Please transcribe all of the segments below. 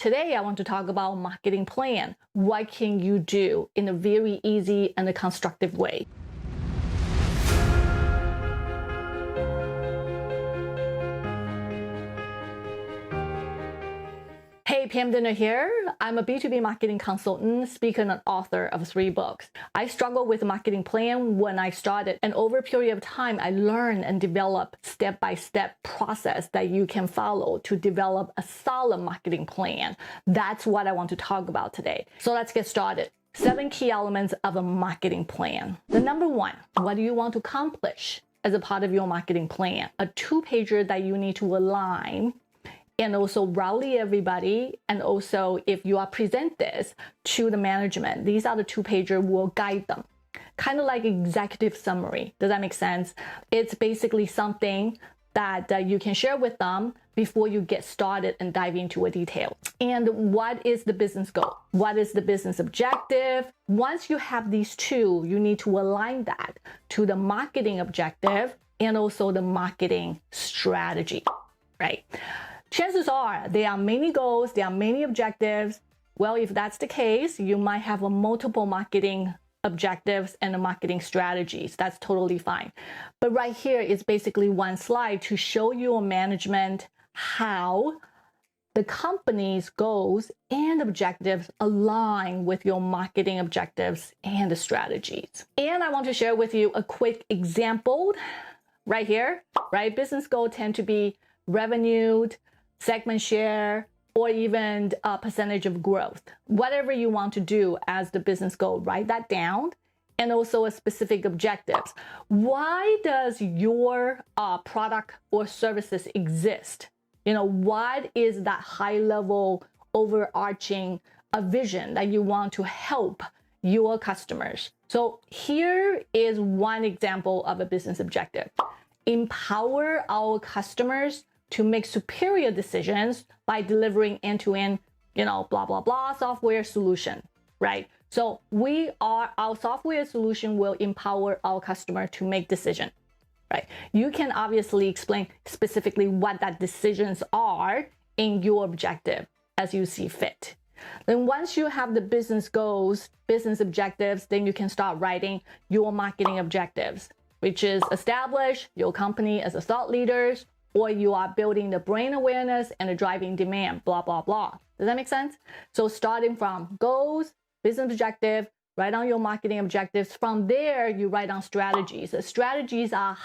Today, I want to talk about marketing plan. What can you do in a very easy and a constructive way? Hey, Pam Dinner here. I'm a B2B marketing consultant, speaker, and author of 3 books. I struggled with a marketing plan when I started, and over a period of time, I learned and developed step-by-step process that you can follow to develop a solid marketing plan. That's what I want to talk about today. So let's get started. 7 key elements of a marketing plan. The number 1, what do you want to accomplish as a part of your marketing plan? A 2-pager that you need to align and also rally everybody. And also, if you are present this to the management, these are the 2-pager will guide them. Kind of like executive summary. Does that make sense? It's basically something that you can share with them before you get started and dive into a detail. And what is the business goal? What is the business objective? Once you have these 2, you need to align that to the marketing objective and also the marketing strategy, right? Chances are there are many goals, there are many objectives. Well, if that's the case, you might have a multiple marketing objectives and marketing strategies. That's totally fine. But right here is basically one slide to show your management how the company's goals and objectives align with your marketing objectives and the strategies. And I want to share with you a quick example right here, right? Business goals tend to be revenue, segment share, or even a percentage of growth. Whatever you want to do as the business goal, write that down, and also a specific objectives. Why does your product or services exist? What is that high level overarching vision that you want to help your customers? So here is one example of a business objective. Empower our customers to make superior decisions by delivering end-to-end, blah, blah, blah software solution, right? So our software solution will empower our customer to make decision, right? You can obviously explain specifically what that decisions are in your objective as you see fit. Then once you have the business goals, business objectives, then you can start writing your marketing objectives, which is establish your company as a thought leaders, or you are building the brand awareness and driving demand, blah, blah, blah. Does that make sense? So starting from goals, business objective, write down your marketing objectives. From there, you write down strategies. The strategies are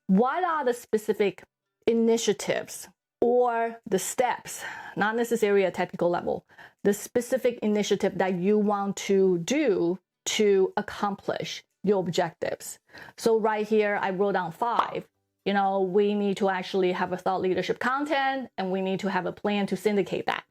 what are the specific initiatives or the steps, not necessarily a technical level, the specific initiative that you want to do to accomplish your objectives. So right here, I wrote down 5. We need to actually have a thought leadership content, and we need to have a plan to syndicate that,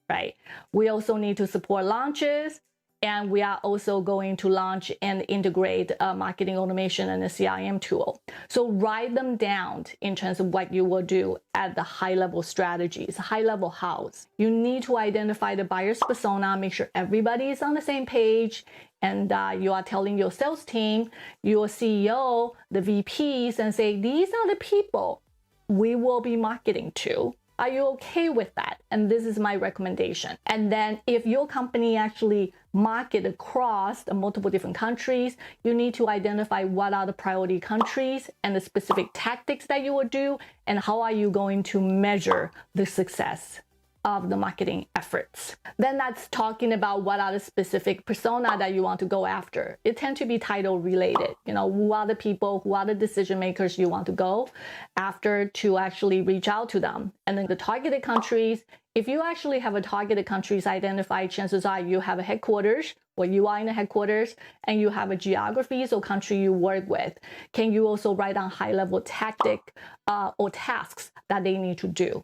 right? We also need to support launches, and we are also going to launch and integrate a marketing automation and a CRM tool. So write them down in terms of what you will do at the high level strategies, high level hows. You need to identify the buyer's persona, make sure everybody is on the same page, and you are telling your sales team, your CEO, the VPs, and say, these are the people we will be marketing to. Are you okay with that? And this is my recommendation. And then if your company actually market across multiple different countries, you need to identify what are the priority countries and the specific tactics that you will do, and how are you going to measure the success of the marketing efforts. Then that's talking about what are the specific persona that you want to go after. It tends to be title related. Who are the people, who are the decision makers you want to go after to actually reach out to them. And then the targeted countries, if you actually have a targeted countries identified, chances are you have a headquarters, or you are in a headquarters, and you have a geographies or country you work with. Can you also write down high level tactic or tasks that they need to do?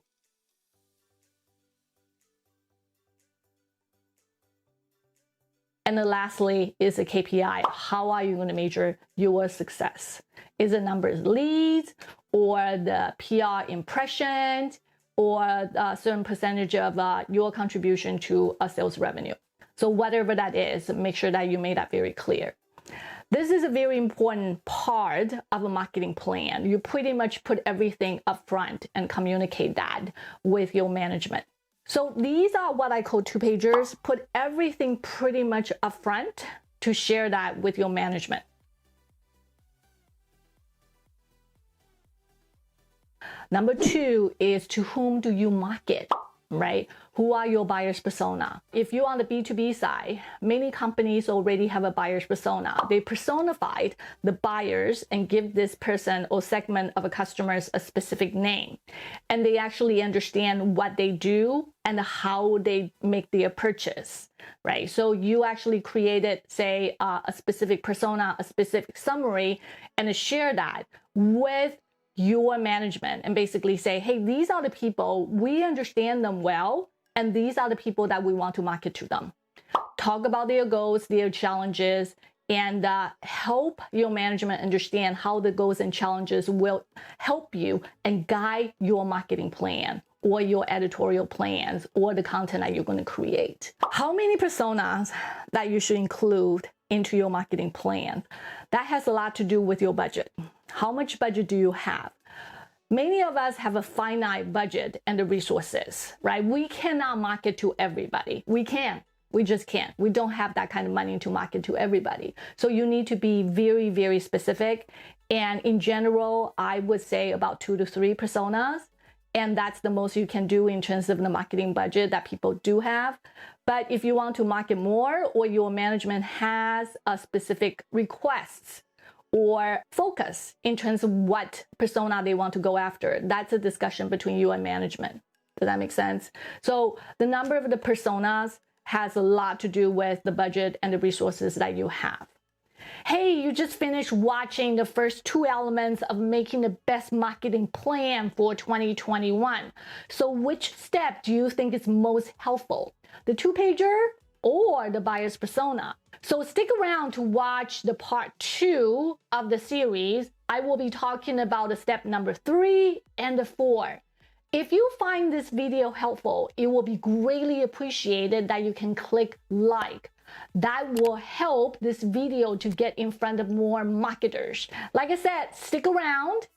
And then lastly is a KPI. How are you going to measure your success? Is it numbers leads, or the PR impressions, or a certain percentage of your contribution to a sales revenue? So whatever that is, make sure that you made that very clear. This is a very important part of a marketing plan. You pretty much put everything up front and communicate that with your management. So these are what I call 2-pagers. Put everything pretty much up front to share that with your management. Number 2 is to whom do you market, right? Who are your buyer's persona? If you're on the B2B side, many companies already have a buyer's persona. They personified the buyers and give this person or segment of a customers a specific name. And they actually understand what they do and how they make their purchase, right? So you actually created, say, a specific persona, a specific summary, and share that with your management and basically say, hey, these are the people, we understand them well, and these are the people that we want to market to them. Talk about their goals, their challenges, and help your management understand how the goals and challenges will help you and guide your marketing plan or your editorial plans or the content that you're going to create. How many personas that you should include into your marketing plan? That has a lot to do with your budget. How much budget do you have? Many of us have a finite budget and the resources, right? We cannot market to everybody. We just can't. We don't have that kind of money to market to everybody. So you need to be very, very specific. And in general, I would say about 2 to 3 personas. And that's the most you can do in terms of the marketing budget that people do have. But if you want to market more or your management has a specific requests or focus in terms of what persona they want to go after, that's a discussion between you and management. Does that make sense? So the number of the personas has a lot to do with the budget and the resources that you have. Hey, you just finished watching the first 2 elements of making the best marketing plan for 2021. So which step do you think is most helpful? The 2-pager or the buyer's persona? So stick around to watch the part 2 of the series. I will be talking about the step number 3 and the 4. If you find this video helpful, it will be greatly appreciated that you can click like. That will help this video to get in front of more marketers. Like I said, stick around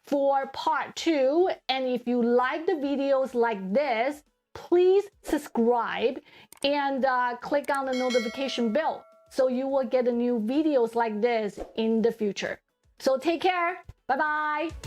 for part 2. And if you like the videos like this, please subscribe and click on the notification bell so you will get the new videos like this in the future. So take care. Bye-bye.